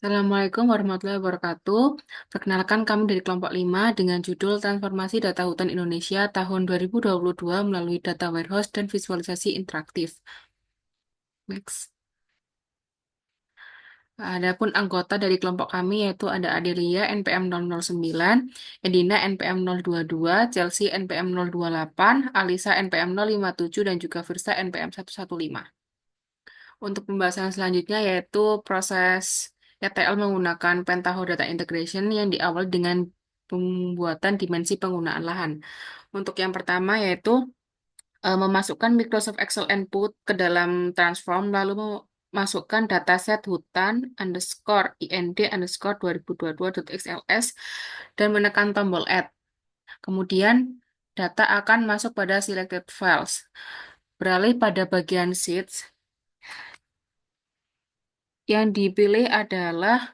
Assalamualaikum warahmatullahi wabarakatuh. Perkenalkan kami dari kelompok 5 dengan judul Transformasi Data Hutan Indonesia tahun 2022 melalui Data Warehouse dan Visualisasi Interaktif. Next. Adapun anggota dari kelompok kami yaitu ada Adelia NPM 009, Edina NPM 022, Chelsea NPM 028, Alisa NPM 057, dan juga Firsa NPM 115. Untuk pembahasan selanjutnya yaitu proses ETL menggunakan Pentaho Data Integration yang diawali dengan pembuatan dimensi penggunaan lahan. Untuk yang pertama yaitu memasukkan Microsoft Excel input ke dalam transform lalu memasukkan dataset hutan underscore ind underscore 2022.xls dan menekan tombol add. Kemudian data akan masuk pada selected files. Beralih pada bagian sheets, yang dipilih adalah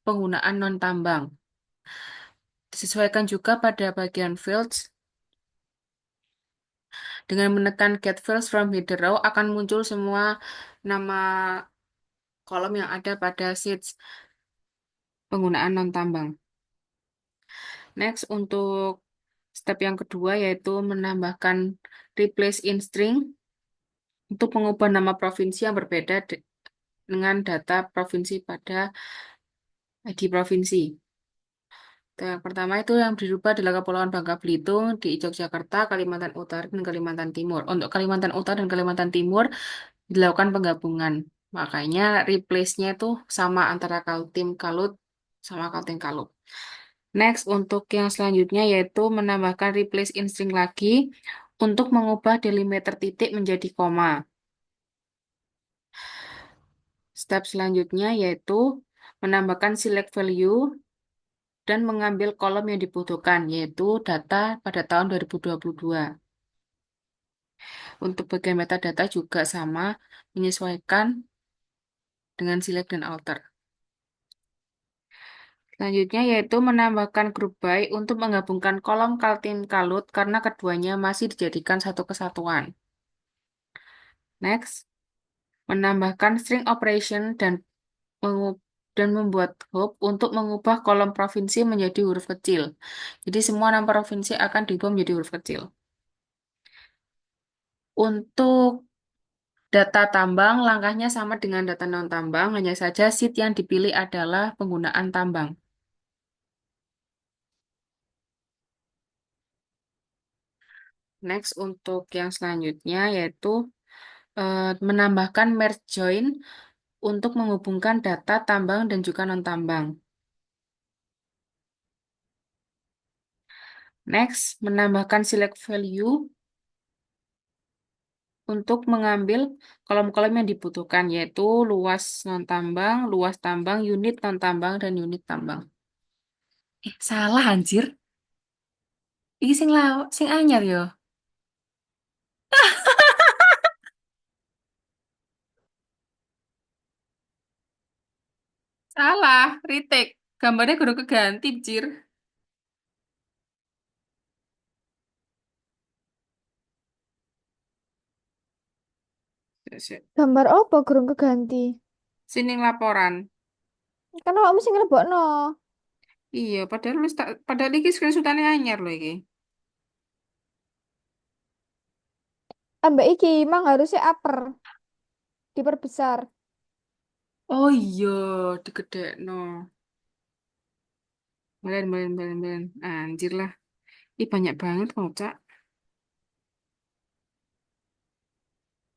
penggunaan non-tambang. Disesuaikan juga pada bagian fields. Dengan menekan Get Fields from Header Row akan muncul semua nama kolom yang ada pada sheets penggunaan non-tambang. Next, untuk step yang kedua yaitu menambahkan replace in string untuk mengubah nama provinsi yang berbeda dengan data provinsi pada ID provinsi. Yang pertama itu yang dirubah adalah Kepulauan Bangka Belitung di Yogyakarta, Kalimantan Utara, dan Kalimantan Timur. Untuk Kalimantan Utara dan Kalimantan Timur dilakukan penggabungan. Makanya replace-nya itu sama antara Kaltim Kalut sama Kaltim Kalut. Next, untuk yang selanjutnya yaitu menambahkan replace in string lagi untuk mengubah delimiter titik menjadi koma. Step selanjutnya yaitu menambahkan select value dan mengambil kolom yang dibutuhkan, yaitu data pada tahun 2022. Untuk bagian metadata juga sama, menyesuaikan dengan select dan alter. Selanjutnya yaitu menambahkan group by untuk menggabungkan kolom Kaltim Kalut karena keduanya masih dijadikan satu kesatuan. Next, menambahkan string operation dan membuat hop untuk mengubah kolom provinsi menjadi huruf kecil. Jadi semua nama provinsi akan diubah menjadi huruf kecil. Untuk data tambang, langkahnya sama dengan data non-tambang, hanya saja sheet yang dipilih adalah penggunaan tambang. Next, untuk yang selanjutnya yaitu menambahkan merge join untuk menghubungkan data tambang dan juga non-tambang. Next, menambahkan select value untuk mengambil kolom-kolom yang dibutuhkan, yaitu luas non-tambang, luas tambang, unit non-tambang, dan unit tambang. Salah anjir. Iki sing anyar yo. Salah, retake. Gambarnya kudu keganti, Jir. Gambar apa gurung keganti? Sini laporan. Kan awakmu sing nglebokno. Iya, padahal iki screenshotane anyar loh iki. Ambek iki mang harusnya upper, diperbesar. Oh iya, digedekno. Balen. Anjir lah. Ih, banyak banget kok, Cak.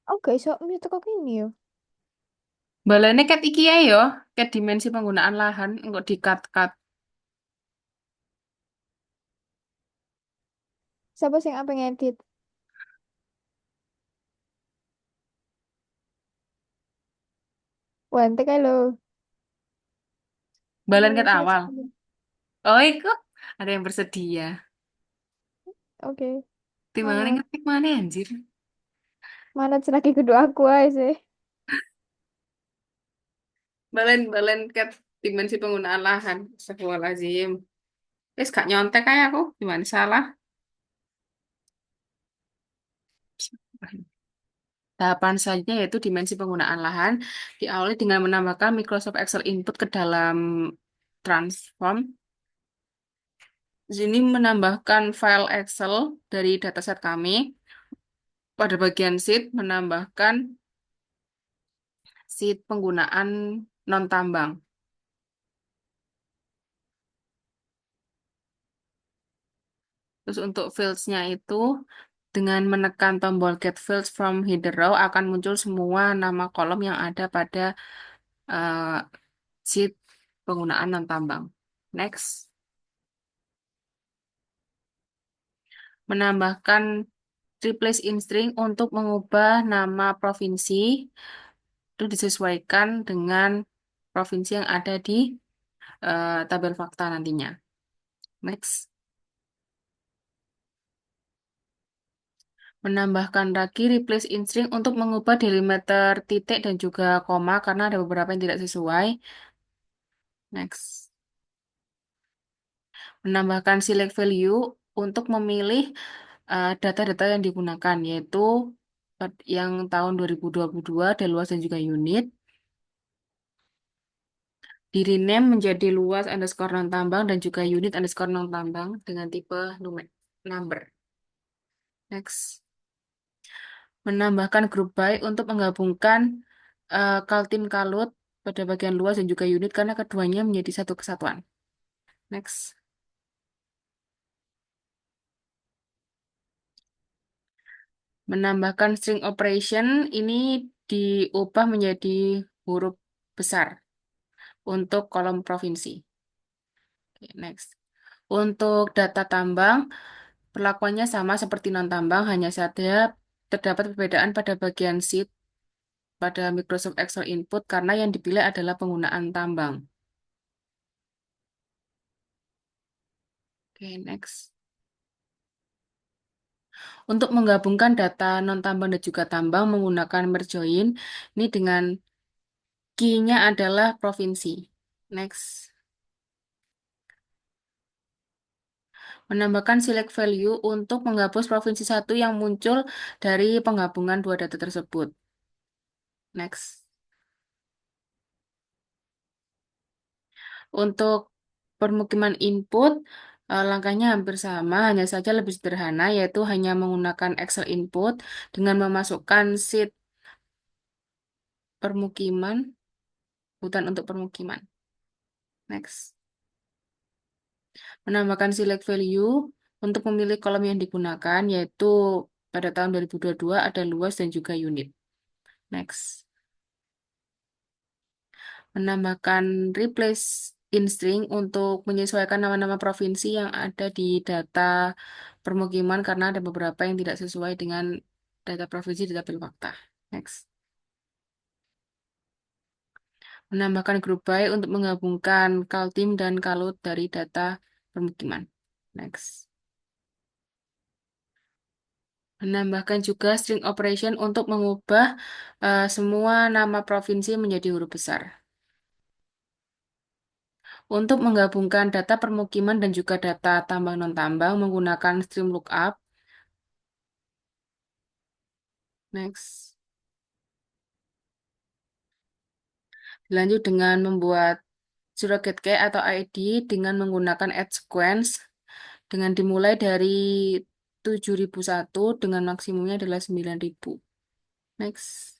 Oke, iso mute kok ini yo. Balane ket iki ya yo, ket dimensi penggunaan lahan, engko di-cut-cut. Siapa sing apa ngedit? Wantek ae lho. Balan ket Indonesia awal. Sendiri. Oh, iku ada yang bersedia. Oke, Timbangannya mana? ngetik mana anjir? Mana lagi kedua aku aja sih. Balen ket dimensi penggunaan lahan. Astagfirullahaladzim. Wis gak nyontek kayak aku. Gimana salah? Tahapan selanjutnya yaitu dimensi penggunaan lahan, diawali dengan menambahkan Microsoft Excel input ke dalam transform. Di sini menambahkan file Excel dari dataset kami. Pada bagian sheet, menambahkan sheet penggunaan non-tambang. Terus untuk fields-nya itu, dengan menekan tombol Get Fields from Header Row akan muncul semua nama kolom yang ada pada eh, sheet penggunaan non-tambang. Next, menambahkan replace in string untuk mengubah nama provinsi itu disesuaikan dengan provinsi yang ada di tabel fakta nantinya. Next, menambahkan lagi replace in string untuk mengubah delimiter titik dan juga koma karena ada beberapa yang tidak sesuai. Next, menambahkan select value untuk memilih data-data yang digunakan, yaitu yang tahun 2022 ada luas dan juga unit. Di rename menjadi luas underscore non tambang dan juga unit underscore non tambang dengan tipe number. Next, menambahkan group by untuk menggabungkan Kaltim Kalut pada bagian luas dan juga unit karena keduanya menjadi satu kesatuan. Next, menambahkan string operation ini diubah menjadi huruf besar untuk kolom provinsi. Oke, next. Untuk data tambang, perlakuannya sama seperti non-tambang, hanya saja terdapat perbedaan pada bagian sheet pada Microsoft Excel input karena yang dipilih adalah penggunaan tambang. Oke, next. Untuk menggabungkan data non-tambang dan juga tambang menggunakan merge join, ini dengan key-nya adalah provinsi. Next. Menambahkan select value untuk menghapus provinsi satu yang muncul dari penggabungan dua data tersebut. Next. Untuk permukiman input, langkahnya hampir sama, hanya saja lebih sederhana, yaitu hanya menggunakan Excel input dengan memasukkan sheet permukiman, hutan untuk permukiman. Next. Menambahkan select value untuk memilih kolom yang digunakan, yaitu pada tahun 2022 ada luas dan juga unit. Next. Menambahkan replace in string untuk menyesuaikan nama-nama provinsi yang ada di data permukiman karena ada beberapa yang tidak sesuai dengan data provinsi di tabel fakta. Next. Menambahkan group by untuk menggabungkan Kaltim dan Kalut dari data permukiman. Next. Menambahkan juga string operation untuk mengubah semua nama provinsi menjadi huruf besar. Untuk menggabungkan data permukiman dan juga data tambang non-tambang menggunakan stream lookup. Next. Lanjut dengan membuat surrogate key atau ID dengan menggunakan add sequence dengan dimulai dari 7001 dengan maksimumnya adalah 9000. Next.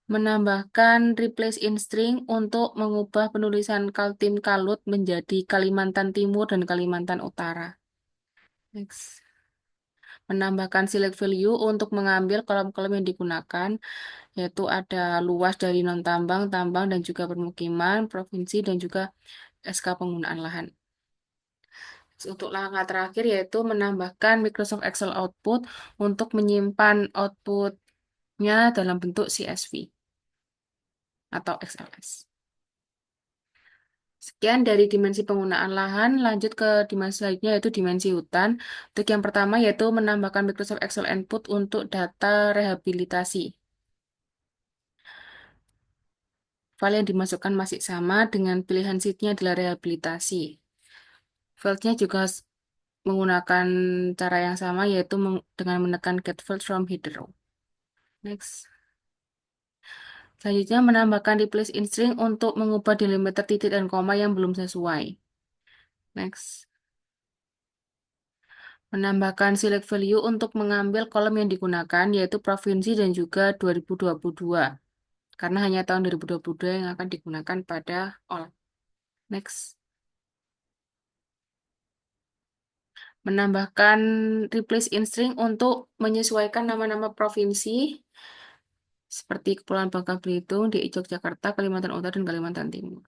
Menambahkan replace in string untuk mengubah penulisan Kaltim Kalut menjadi Kalimantan Timur dan Kalimantan Utara. Next. Menambahkan select value untuk mengambil kolom-kolom yang digunakan, yaitu ada luas dari non-tambang, tambang, dan juga permukiman, provinsi, dan juga SK penggunaan lahan. Untuk langkah terakhir yaitu menambahkan Microsoft Excel output untuk menyimpan outputnya dalam bentuk CSV atau XLS. Sekian dari dimensi penggunaan lahan, lanjut ke dimensi selanjutnya yaitu dimensi hutan. Untuk yang pertama yaitu menambahkan Microsoft Excel input untuk data rehabilitasi. File yang dimasukkan masih sama dengan pilihan sheet-nya adalah rehabilitasi. File-nya juga menggunakan cara yang sama yaitu dengan menekan get field from header row. Next. Selanjutnya menambahkan replace in string untuk mengubah delimiter titik dan koma yang belum sesuai. Next. Menambahkan select value untuk mengambil kolom yang digunakan yaitu provinsi dan juga 2022. Karena hanya tahun 2022 yang akan digunakan pada all. Next. Menambahkan replace in string untuk menyesuaikan nama-nama provinsi seperti Kepulauan Bangka Belitung, DI Yogyakarta, Kalimantan Utara, dan Kalimantan Timur.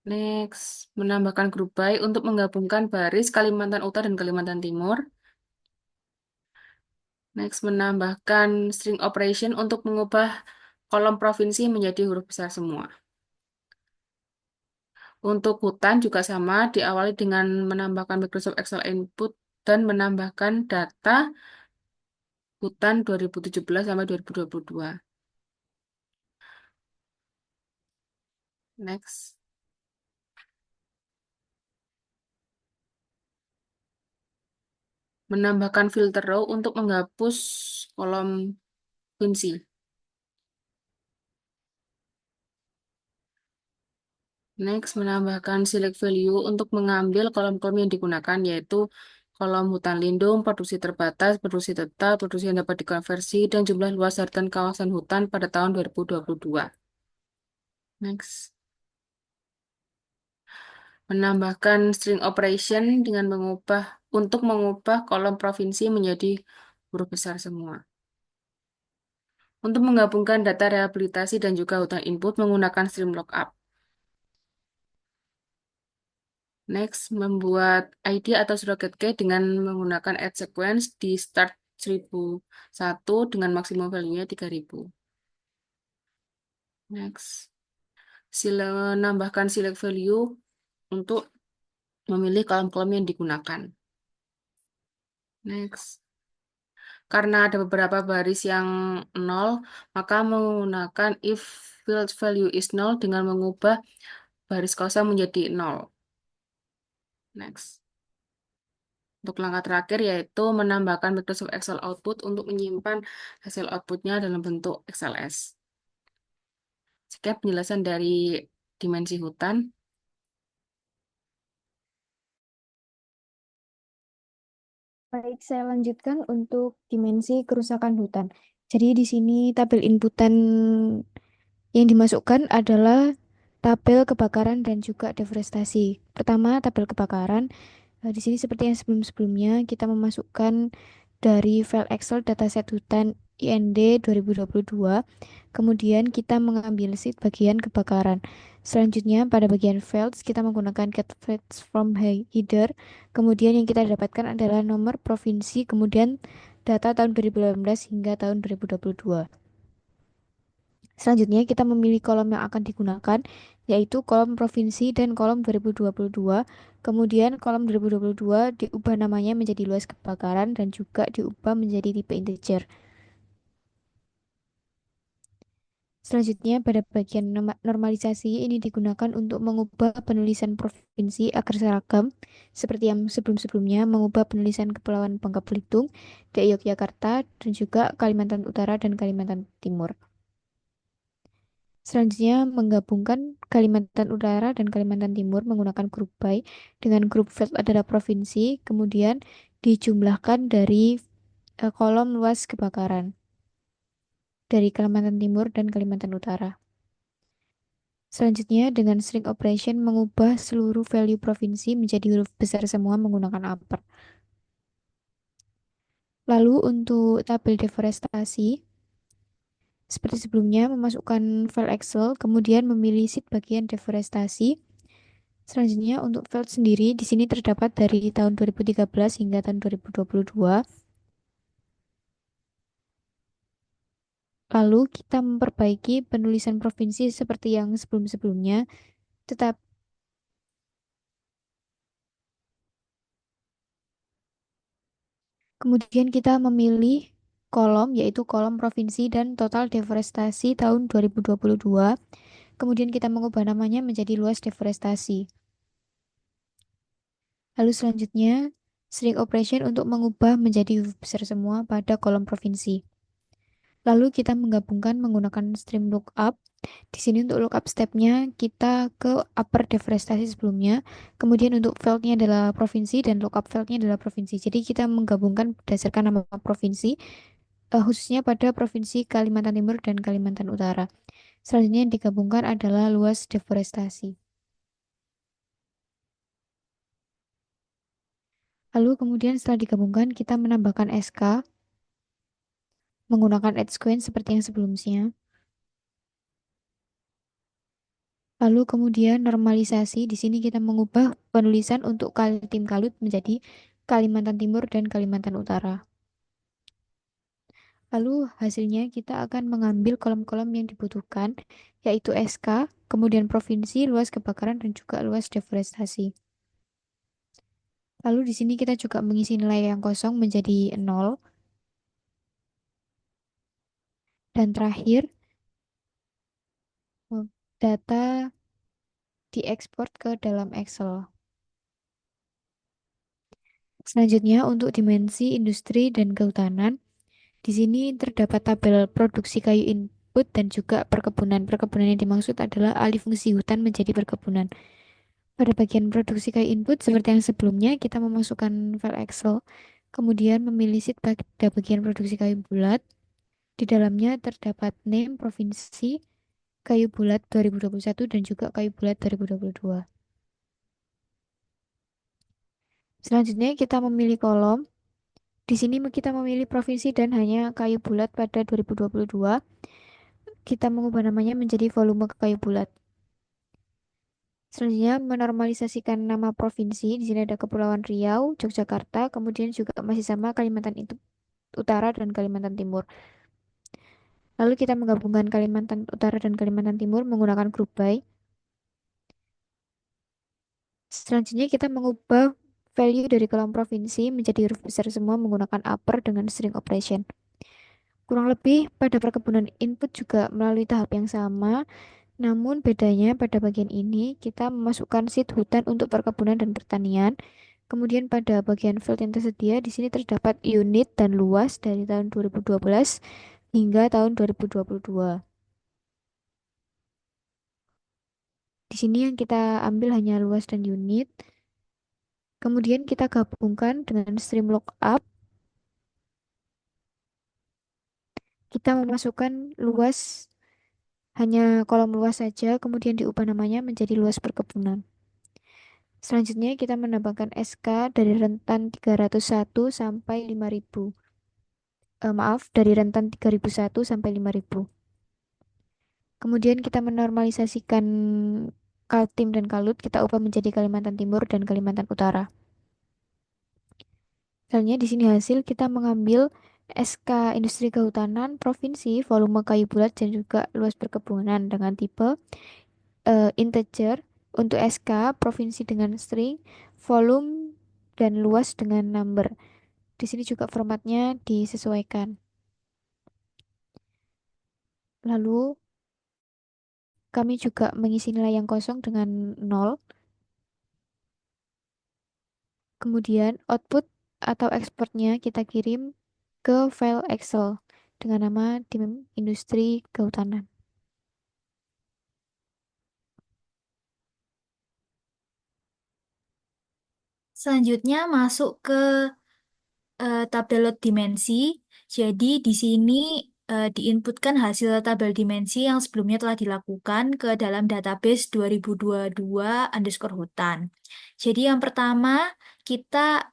Next, menambahkan group by untuk menggabungkan baris Kalimantan Utara dan Kalimantan Timur. Next, menambahkan string operation untuk mengubah kolom provinsi menjadi huruf besar semua. Untuk hutan juga sama, diawali dengan menambahkan Microsoft Excel input dan menambahkan data hutan 2017 sampai 2022. Next, menambahkan filter row untuk menghapus kolom kunci. Next, menambahkan select value untuk mengambil kolom-kolom yang digunakan, yaitu kolom hutan lindung, produksi terbatas, produksi tetap, produksi yang dapat dikonversi, dan jumlah luas dan kawasan hutan pada tahun 2022. Next, menambahkan string operation dengan mengubah kolom provinsi menjadi huruf besar semua. Untuk menggabungkan data rehabilitasi dan juga hutan input menggunakan stream lookup. Next, membuat ID atau surrogate key dengan menggunakan add sequence di start 1001 dengan maksimum value-nya 3000. Next, nambahkan select value untuk memilih kolom-kolom yang digunakan. Next, karena ada beberapa baris yang nol, maka menggunakan if field value is null dengan mengubah baris kosong menjadi nol. Next. Untuk langkah terakhir yaitu menambahkan Microsoft Excel output untuk menyimpan hasil outputnya dalam bentuk XLS. Sekian penjelasan dari dimensi hutan. Baik, saya lanjutkan untuk dimensi kerusakan hutan. Jadi di sini tabel inputan yang dimasukkan adalah tabel kebakaran dan juga deforestasi. Pertama, tabel kebakaran. Di sini seperti yang sebelum-sebelumnya kita memasukkan dari file Excel dataset hutan IND 2022. Kemudian kita mengambil sheet bagian kebakaran. Selanjutnya pada bagian fields kita menggunakan get fields from header. Kemudian yang kita dapatkan adalah nomor provinsi, kemudian data tahun 2018 hingga tahun 2022. Selanjutnya kita memilih kolom yang akan digunakan, yaitu kolom provinsi dan kolom 2022. Kemudian kolom 2022 diubah namanya menjadi luas kebakaran dan juga diubah menjadi tipe integer. Selanjutnya pada bagian normalisasi ini digunakan untuk mengubah penulisan provinsi agar seragam, seperti yang sebelum-sebelumnya mengubah penulisan Kepulauan Bangka Belitung, DKI Yogyakarta, dan juga Kalimantan Utara dan Kalimantan Timur. Selanjutnya, menggabungkan Kalimantan Utara dan Kalimantan Timur menggunakan grup by dengan grup field adalah provinsi, kemudian dijumlahkan dari kolom luas kebakaran dari Kalimantan Timur dan Kalimantan Utara. Selanjutnya, dengan string operation mengubah seluruh value provinsi menjadi huruf besar semua menggunakan upper. Lalu untuk tabel deforestasi, seperti sebelumnya memasukkan file Excel, kemudian memilih sheet bagian deforestasi. Selanjutnya untuk field sendiri di sini terdapat dari tahun 2013 hingga tahun 2022. Lalu kita memperbaiki penulisan provinsi seperti yang sebelum-sebelumnya, tetap kemudian kita memilih kolom yaitu kolom provinsi dan total deforestasi tahun 2022. Kemudian kita mengubah namanya menjadi luas deforestasi. Lalu selanjutnya string operation untuk mengubah menjadi huruf besar semua pada kolom provinsi. Lalu kita menggabungkan menggunakan stream lookup. Di sini untuk lookup stepnya kita ke upper deforestasi sebelumnya. Kemudian untuk fieldnya adalah provinsi dan lookup fieldnya adalah provinsi. Jadi kita menggabungkan berdasarkan nama provinsi, khususnya pada provinsi Kalimantan Timur dan Kalimantan Utara. Selanjutnya yang digabungkan adalah luas deforestasi. Lalu kemudian setelah digabungkan kita menambahkan SK menggunakan edge sequence seperti yang sebelumnya. Lalu kemudian normalisasi, di sini kita mengubah penulisan untuk Kaltim Kalut menjadi Kalimantan Timur dan Kalimantan Utara. Lalu hasilnya kita akan mengambil kolom-kolom yang dibutuhkan, yaitu SK, kemudian provinsi, luas kebakaran, dan juga luas deforestasi. Lalu di sini kita juga mengisi nilai yang kosong menjadi 0. Dan terakhir, data diekspor ke dalam Excel. Selanjutnya, untuk dimensi industri dan kehutanan, di sini terdapat tabel produksi kayu input dan juga perkebunan. Perkebunan yang dimaksud adalah alih fungsi hutan menjadi perkebunan. Pada bagian produksi kayu input, seperti yang sebelumnya, kita memasukkan file Excel, kemudian memilih sheet pada bagian produksi kayu bulat. Di dalamnya terdapat name provinsi, kayu bulat 2021 dan juga kayu bulat 2022. Selanjutnya kita memilih kolom. Di sini kita memilih provinsi dan hanya kayu bulat pada 2022. Kita mengubah namanya menjadi volume ke kayu bulat. Selanjutnya menormalisasikan nama provinsi. Di sini ada Kepulauan Riau, Yogyakarta, kemudian juga masih sama Kalimantan Utara dan Kalimantan Timur. Lalu kita menggabungkan Kalimantan Utara dan Kalimantan Timur menggunakan group by. Selanjutnya kita mengubah value dari kolom provinsi menjadi huruf besar semua menggunakan upper dengan string operation. Kurang lebih pada perkebunan input juga melalui tahap yang sama, namun bedanya pada bagian ini kita memasukkan seed hutan untuk perkebunan dan pertanian. Kemudian pada bagian field yang tersedia di sini terdapat unit dan luas dari tahun 2012 hingga tahun 2022. Di sini yang kita ambil hanya luas dan unit. Kemudian kita gabungkan dengan stream lookup. Kita memasukkan luas hanya kolom luas saja, kemudian diubah namanya menjadi luas perkebunan. Selanjutnya kita menambahkan SK dari rentan 301 sampai 5000. Maaf, dari rentan 3001 sampai 5000. Kemudian kita menormalisasikan Kaltim dan Kalut, kita ubah menjadi Kalimantan Timur dan Kalimantan Utara. Misalnya di sini hasil kita mengambil SK Industri Kehutanan Provinsi, volume kayu bulat dan juga luas perkebunan dengan tipe integer. Untuk SK Provinsi dengan string, volume dan luas dengan number. Di sini juga formatnya disesuaikan. Lalu kami juga mengisi nilai yang kosong dengan 0. Kemudian output atau ekspornya kita kirim ke file Excel dengan nama tim industri kehutanan. Selanjutnya masuk ke tabel lot dimensi. Jadi di sini diinputkan hasil tabel dimensi yang sebelumnya telah dilakukan ke dalam database 2022 underscore hutan. Jadi yang pertama kita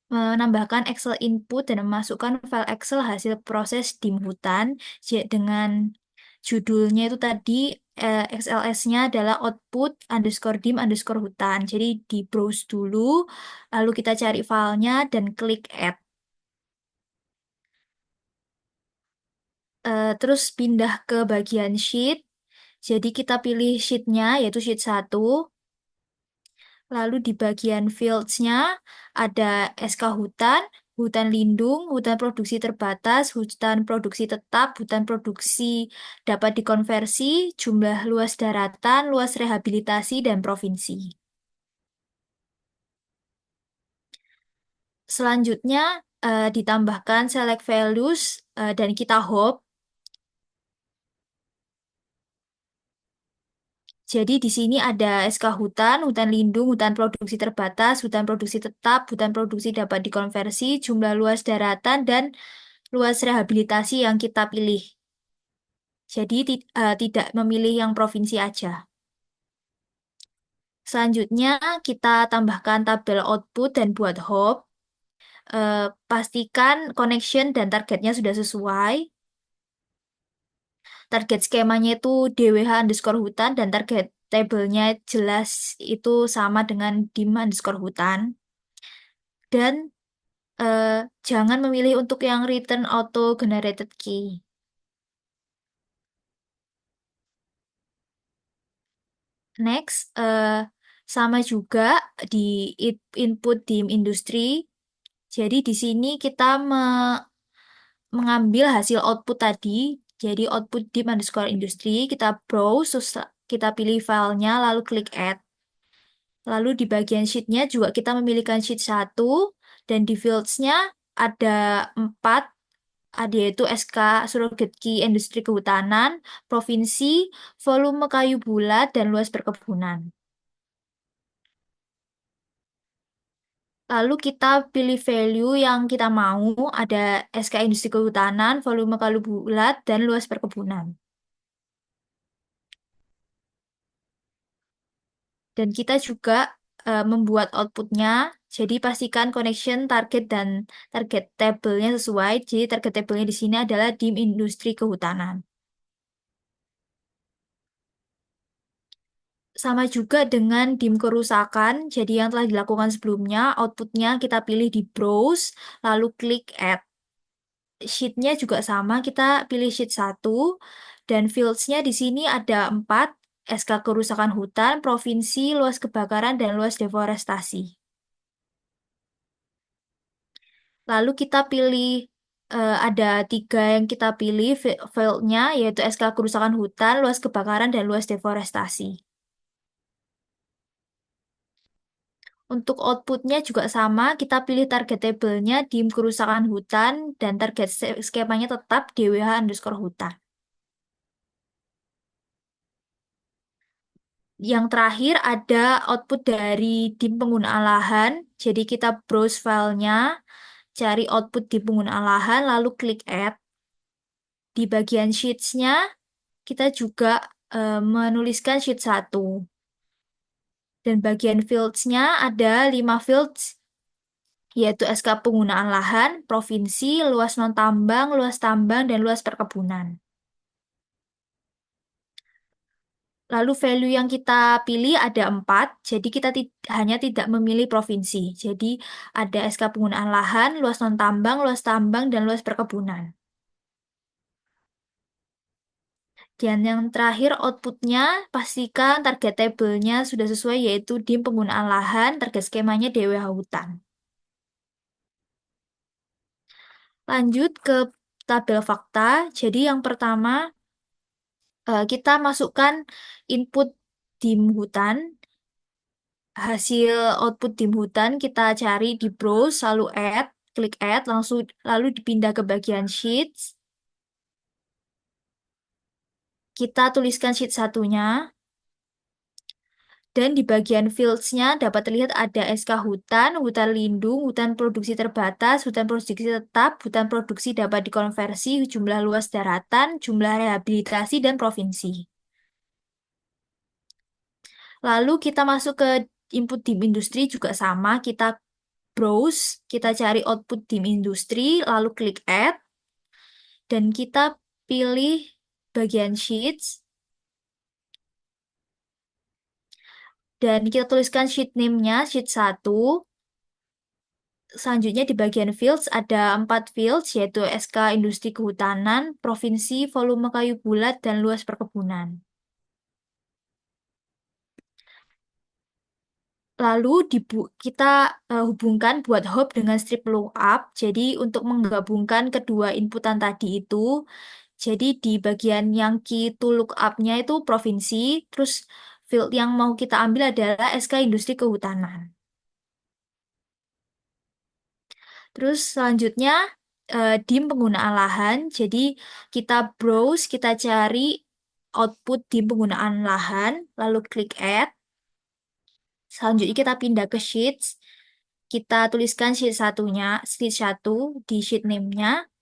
menambahkan Excel input dan memasukkan file Excel hasil proses dim hutan dengan judulnya itu tadi XLS-nya adalah output underscore dim underscore hutan. Jadi di browse dulu, lalu kita cari filenya dan klik add. Terus pindah ke bagian sheet. Jadi kita pilih sheetnya yaitu sheet 1. Lalu di bagian fields-nya ada SK hutan, hutan lindung, hutan produksi terbatas, hutan produksi tetap, hutan produksi dapat dikonversi, jumlah luas daratan, luas rehabilitasi, dan provinsi. Selanjutnya ditambahkan select values dan kita hop. Jadi di sini ada SK hutan, hutan lindung, hutan produksi terbatas, hutan produksi tetap, hutan produksi dapat dikonversi, jumlah luas daratan, dan luas rehabilitasi yang kita pilih. Jadi tidak memilih yang provinsi aja. Selanjutnya kita tambahkan tabel output dan buat hop. Pastikan connection dan targetnya sudah sesuai. Target skemanya itu DWH underscore hutan dan target tabelnya jelas itu sama dengan dim underscore hutan. Dan eh, jangan memilih untuk yang return auto generated key. Next, sama juga di input dim industri. Jadi di sini kita mengambil hasil output tadi. Jadi output dim underscore industri, kita browse, terus kita pilih filenya, lalu klik add. Lalu di bagian sheet-nya juga kita memilihkan sheet 1 dan di fields-nya ada 4, ada yaitu SK Surrogate Key Industri Kehutanan, Provinsi, Volume Kayu Bulat, dan Luas Perkebunan. Lalu kita pilih value yang kita mau, ada SK Industri Kehutanan, Volume Kayu Bulat, dan Luas Perkebunan. Dan kita juga membuat outputnya, jadi pastikan connection, target, dan target tabelnya sesuai. Jadi target tabelnya di sini adalah dim industri kehutanan. Sama juga dengan dim kerusakan, jadi yang telah dilakukan sebelumnya, outputnya kita pilih di browse, lalu klik add. Sheet-nya juga sama, kita pilih sheet 1, dan fields-nya di sini ada 4, SK kerusakan hutan, provinsi, luas kebakaran, dan luas deforestasi. Lalu kita pilih ada 3 yang kita pilih filenya yaitu SK kerusakan hutan, luas kebakaran, dan luas deforestasi. Untuk outputnya juga sama, kita pilih target tabelnya dim kerusakan hutan dan target skemanya tetap DWH underscore hutan. Yang terakhir ada output dari dim penggunaan lahan. Jadi kita browse filenya, cari output di penggunaan lahan, lalu klik add. Di bagian sheets-nya kita juga menuliskan sheet 1. Dan bagian fields-nya ada 5 fields, yaitu SK penggunaan lahan, provinsi, luas non-tambang, luas tambang, dan luas perkebunan. Lalu value yang kita pilih ada 4, jadi kita hanya tidak memilih provinsi. Jadi ada SK penggunaan lahan, luas non-tambang, luas tambang, dan luas perkebunan. Dan yang terakhir outputnya pastikan target tabelnya sudah sesuai yaitu dim penggunaan lahan, target skemanya DWH hutan. Lanjut ke tabel fakta. Jadi yang pertama kita masukkan input dim hutan. Hasil output dim hutan kita cari di browse, lalu add, klik add, lalu dipindah ke bagian sheets. Kita tuliskan sheet satunya. Dan di bagian fields-nya dapat terlihat ada SK hutan, hutan lindung, hutan produksi terbatas, hutan produksi tetap, hutan produksi dapat dikonversi, jumlah luas daratan, jumlah rehabilitasi, dan provinsi. Lalu kita masuk ke input dim industri juga sama, kita browse, kita cari output dim industri, lalu klik add, dan kita pilih bagian sheets, dan kita tuliskan sheet name-nya, sheet 1. Selanjutnya di bagian fields ada 4 fields yaitu SK Industri Kehutanan, Provinsi, Volume Kayu Bulat, dan Luas Perkebunan. Lalu kita hubungkan buat hop dengan strip lookup. Jadi untuk menggabungkan kedua inputan tadi itu, jadi di bagian yang key to lookup-nya itu provinsi, terus field yang mau kita ambil adalah SK Industri Kehutanan. Terus selanjutnya dim penggunaan lahan. Jadi kita browse, kita cari output di penggunaan lahan, lalu klik add. Selanjutnya kita pindah ke sheets. Kita tuliskan sheet satunya, sheet satu di sheet name-nya.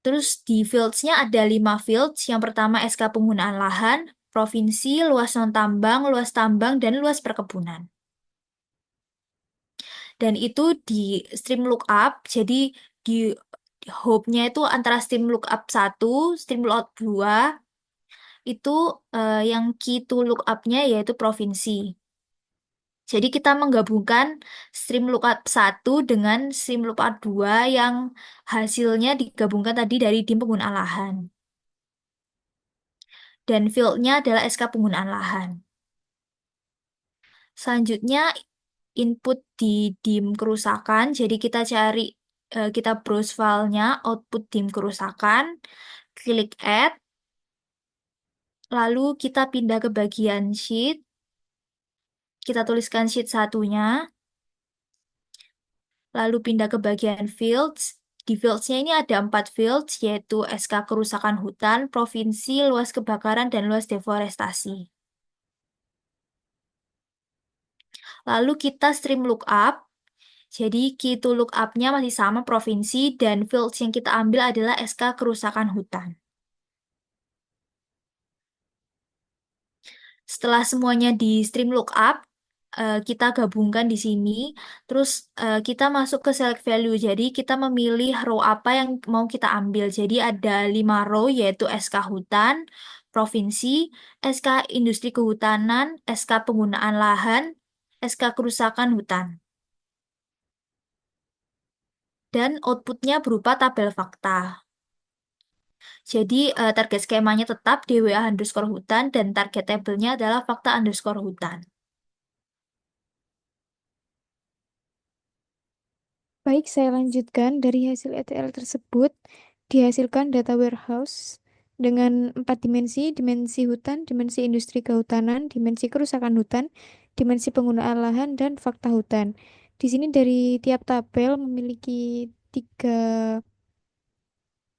Terus di fields-nya ada 5 fields. Yang pertama SK penggunaan lahan, provinsi, luas non-tambang, luas tambang, dan luas perkebunan. Dan itu di stream lookup, jadi di hop-nya itu antara stream lookup 1, stream lookup 2, itu yang key to lookup-nya yaitu provinsi. Jadi kita menggabungkan stream lookup 1 dengan stream lookup 2 yang hasilnya digabungkan tadi dari dim penggunaan lahan. Dan field-nya adalah SK penggunaan lahan. Selanjutnya input di dim kerusakan. Jadi kita cari, kita browse filenya, output dim kerusakan, klik add, lalu kita pindah ke bagian sheet, kita tuliskan sheet satunya, lalu pindah ke bagian fields. Di fields-nya ini ada 4 fields, yaitu SK kerusakan hutan, provinsi, luas kebakaran, dan luas deforestasi. Lalu kita stream lookup, jadi key to lookup-nya masih sama provinsi, dan fields yang kita ambil adalah SK kerusakan hutan. Setelah semuanya di stream lookup, kita gabungkan di sini. Terus kita masuk ke select value. Jadi kita memilih row apa yang mau kita ambil. Jadi ada 5 row yaitu SK hutan, provinsi, SK industri kehutanan, SK penggunaan lahan, SK kerusakan hutan. Dan outputnya berupa tabel fakta. Jadi target skemanya tetap DWA underscore hutan dan target tabelnya adalah fakta underscore hutan. Baik, saya lanjutkan. Dari hasil ETL tersebut, dihasilkan data warehouse dengan 4 dimensi, dimensi hutan, dimensi industri kehutanan, dimensi kerusakan hutan, dimensi penggunaan lahan, dan fakta hutan. Di sini dari tiap tabel memiliki 3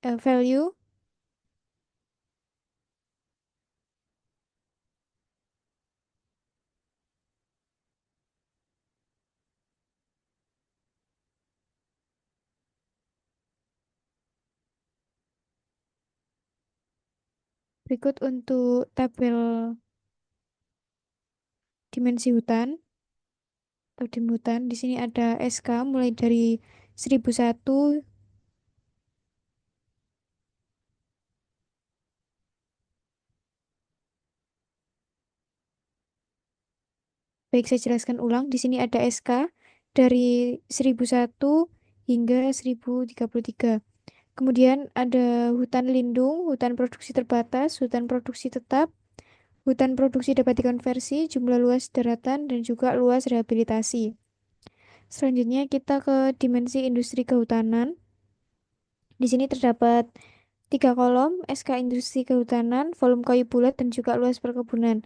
value. Berikut untuk tabel dimensi hutan atau dim hutan. Di sini ada SK mulai dari 1001. Baik, saya jelaskan ulang. Di sini ada SK dari 1001 hingga 1033. Kemudian ada hutan lindung, hutan produksi terbatas, hutan produksi tetap, hutan produksi dapat dikonversi, jumlah luas daratan, dan juga luas rehabilitasi. Selanjutnya kita ke dimensi industri kehutanan. Di sini terdapat 3 kolom, SK industri kehutanan, volume kayu bulat, dan juga luas perkebunan.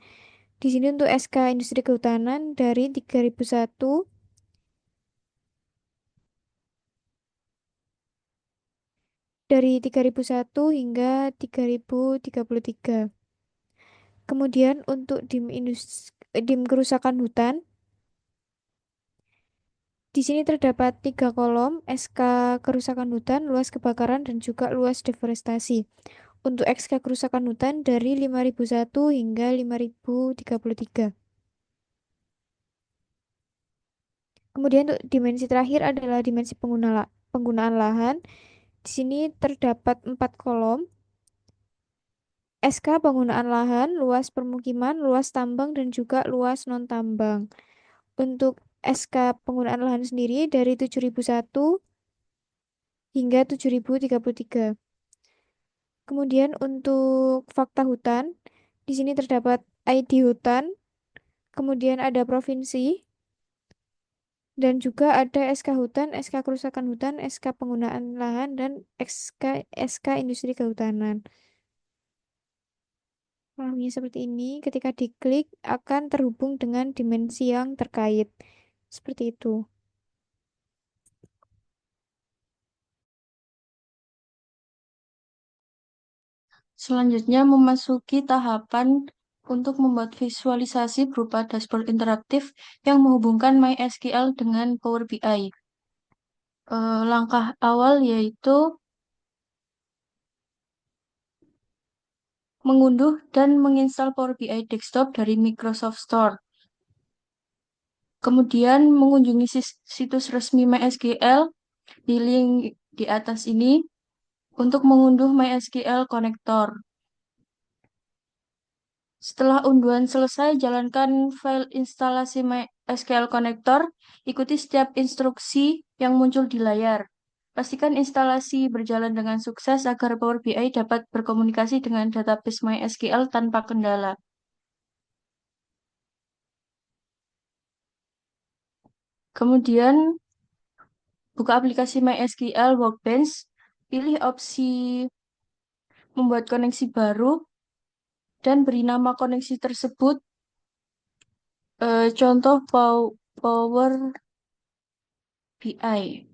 Di sini untuk SK industri kehutanan dari 3001 hingga 3033. Kemudian untuk dim kerusakan hutan, di sini terdapat 3 kolom, SK kerusakan hutan, luas kebakaran, dan juga luas deforestasi. Untuk SK kerusakan hutan dari 5001 hingga 5033. Kemudian untuk dimensi terakhir adalah dimensi penggunaan lahan. Di sini terdapat 4 kolom, SK penggunaan lahan, luas permukiman, luas tambang, dan juga luas non-tambang. Untuk SK penggunaan lahan sendiri dari 7001 hingga 7033. Kemudian untuk fakta hutan, di sini terdapat ID hutan, kemudian ada provinsi, dan juga ada SK hutan, SK kerusakan hutan, SK penggunaan lahan, dan SK industri kehutanan. Lalunya seperti ini, ketika diklik akan terhubung dengan dimensi yang terkait. Seperti itu. Selanjutnya memasuki tahapan untuk membuat visualisasi berupa dashboard interaktif yang menghubungkan MySQL dengan Power BI. Langkah awal yaitu mengunduh dan menginstal Power BI Desktop dari Microsoft Store. Kemudian mengunjungi situs resmi MySQL di link di atas ini untuk mengunduh MySQL Connector. Setelah unduhan selesai, jalankan file instalasi MySQL Connector, ikuti setiap instruksi yang muncul di layar. Pastikan instalasi berjalan dengan sukses agar Power BI dapat berkomunikasi dengan database MySQL tanpa kendala. Kemudian, buka aplikasi MySQL Workbench, pilih opsi membuat koneksi baru, dan beri nama koneksi tersebut, contoh Power BI.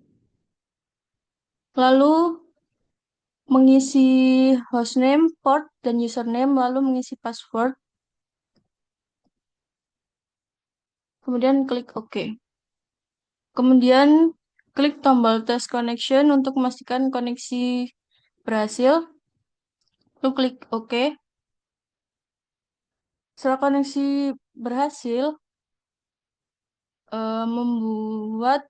Lalu mengisi hostname, port, dan username, lalu mengisi password. Kemudian klik OK. Kemudian klik tombol test connection untuk memastikan koneksi berhasil. Lalu klik OK. Setelah koneksi berhasil, membuat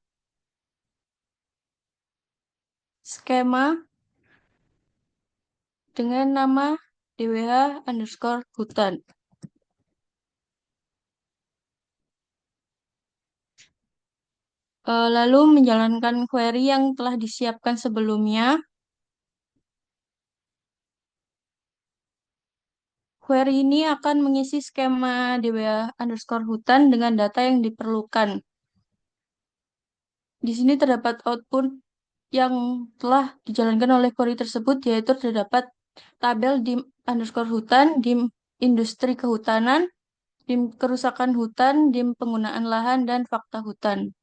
skema dengan nama dwh_hutan. Lalu menjalankan query yang telah disiapkan sebelumnya. Query ini akan mengisi skema dwh_hutan dengan data yang diperlukan. Di sini terdapat output yang telah dijalankan oleh query tersebut, yaitu terdapat tabel dim_hutan, dim industri kehutanan, dim kerusakan hutan, dim penggunaan lahan, dan fakta hutan.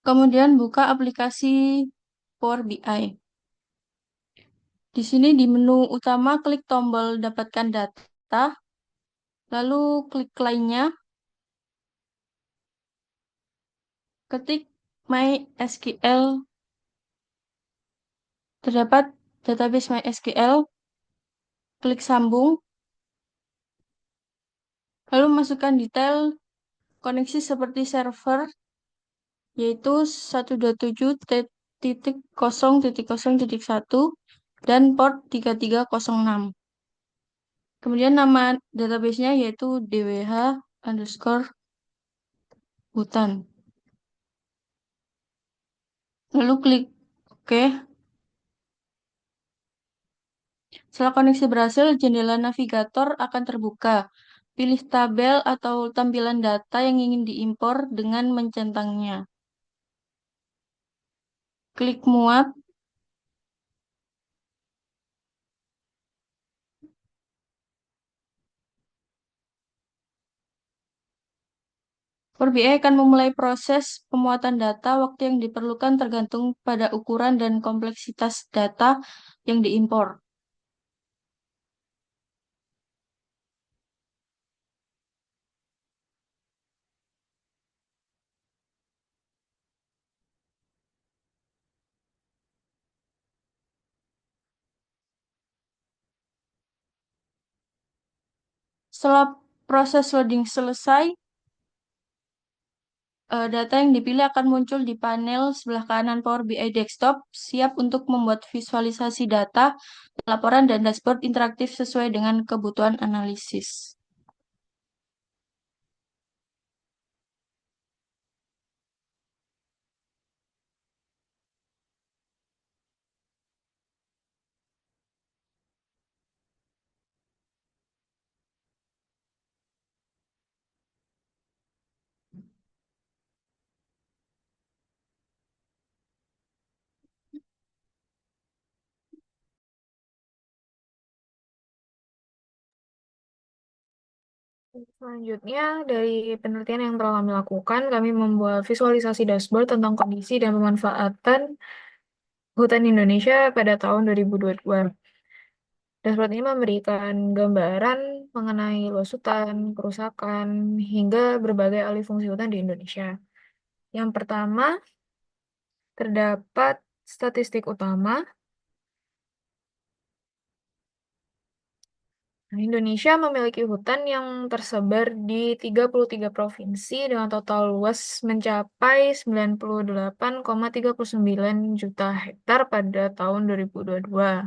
Kemudian buka aplikasi Power BI. Di sini di menu utama klik tombol dapatkan data, lalu klik lainnya, ketik MySQL, terdapat database MySQL, klik sambung, lalu masukkan detail koneksi seperti server, yaitu 127.0.0.1 dan port 3306. Kemudian nama databasenya yaitu dwh_hutan. Lalu klik OK. Setelah koneksi berhasil, jendela navigator akan terbuka. Pilih tabel atau tampilan data yang ingin diimpor dengan mencentangnya. Klik muat. Power BI akan memulai proses pemuatan data. Waktu yang diperlukan tergantung pada ukuran dan kompleksitas data yang diimpor. Setelah proses loading selesai, data yang dipilih akan muncul di panel sebelah kanan Power BI Desktop, siap untuk membuat visualisasi data, laporan, dan dashboard interaktif sesuai dengan kebutuhan analisis. Selanjutnya, dari penelitian yang telah kami lakukan, kami membuat visualisasi dashboard tentang kondisi dan pemanfaatan hutan Indonesia pada tahun 2022. Dashboard ini memberikan gambaran mengenai luas hutan, kerusakan, hingga berbagai alih fungsi hutan di Indonesia. Yang pertama, terdapat statistik utama. Nah, Indonesia memiliki hutan yang tersebar di 33 provinsi dengan total luas mencapai 98,39 juta hektar pada tahun 2022.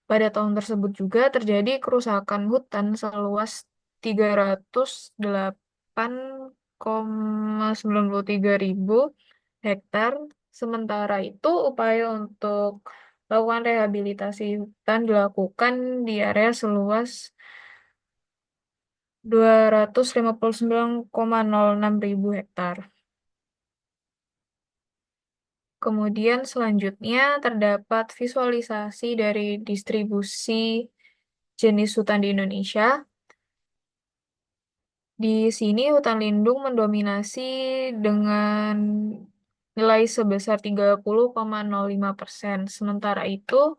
Pada tahun tersebut juga terjadi kerusakan hutan seluas 308,93 ribu hektar. Sementara itu, upaya untuk melakukan rehabilitasi hutan dilakukan di area seluas 259,06 ribu hektar. Kemudian selanjutnya terdapat visualisasi dari distribusi jenis hutan di Indonesia. Di sini hutan lindung mendominasi dengan nilai sebesar 30,05%. Sementara itu,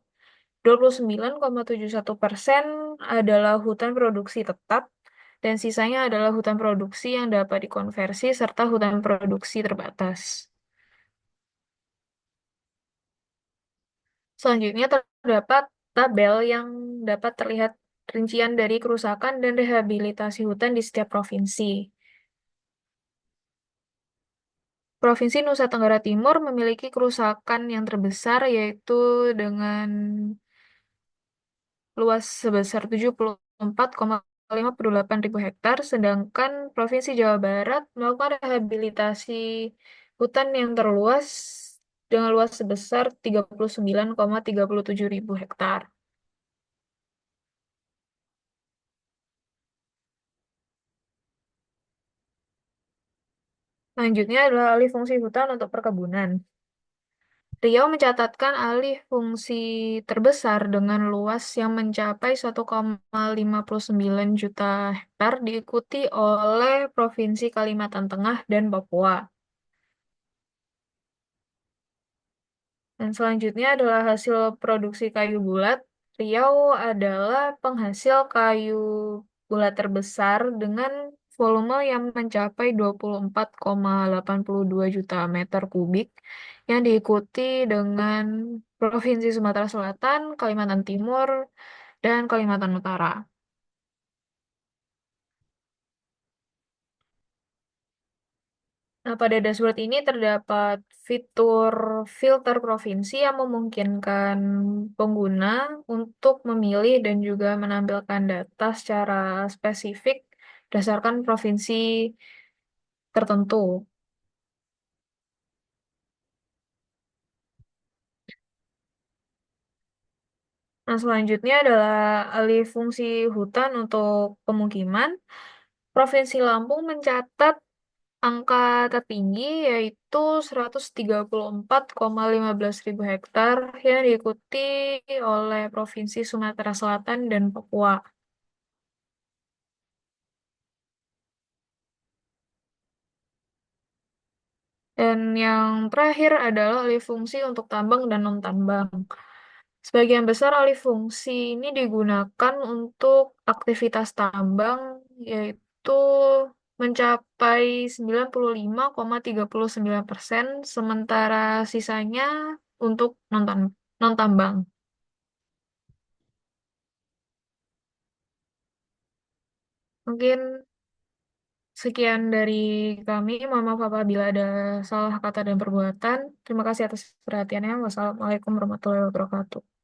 29,71% adalah hutan produksi tetap, dan sisanya adalah hutan produksi yang dapat dikonversi serta hutan produksi terbatas. Selanjutnya terdapat tabel yang dapat terlihat rincian dari kerusakan dan rehabilitasi hutan di setiap provinsi. Provinsi Nusa Tenggara Timur memiliki kerusakan yang terbesar, yaitu dengan luas sebesar 74,58 ribu hektar, sedangkan Provinsi Jawa Barat melakukan rehabilitasi hutan yang terluas dengan luas sebesar 39,37 ribu hektar. Selanjutnya adalah alih fungsi hutan untuk perkebunan. Riau mencatatkan alih fungsi terbesar dengan luas yang mencapai 1,59 juta hektar, diikuti oleh Provinsi Kalimantan Tengah dan Papua. Dan selanjutnya adalah hasil produksi kayu bulat. Riau adalah penghasil kayu bulat terbesar dengan volume yang mencapai 24,82 juta meter kubik, yang diikuti dengan Provinsi Sumatera Selatan, Kalimantan Timur, dan Kalimantan Utara. Nah, pada dashboard ini terdapat fitur filter provinsi yang memungkinkan pengguna untuk memilih dan juga menampilkan data secara spesifik berdasarkan provinsi tertentu. Nah, selanjutnya adalah alih fungsi hutan untuk pemukiman. Provinsi Lampung mencatat angka tertinggi, yaitu 134,15 ribu hektar, yang diikuti oleh Provinsi Sumatera Selatan dan Papua. Dan yang terakhir adalah alih fungsi untuk tambang dan non-tambang. Sebagian besar alih fungsi ini digunakan untuk aktivitas tambang, yaitu mencapai 95,39%, sementara sisanya untuk non-tambang. Mungkin sekian dari kami. Mohon maaf apabila ada salah kata dan perbuatan. Terima kasih atas perhatiannya. Wassalamualaikum warahmatullahi wabarakatuh.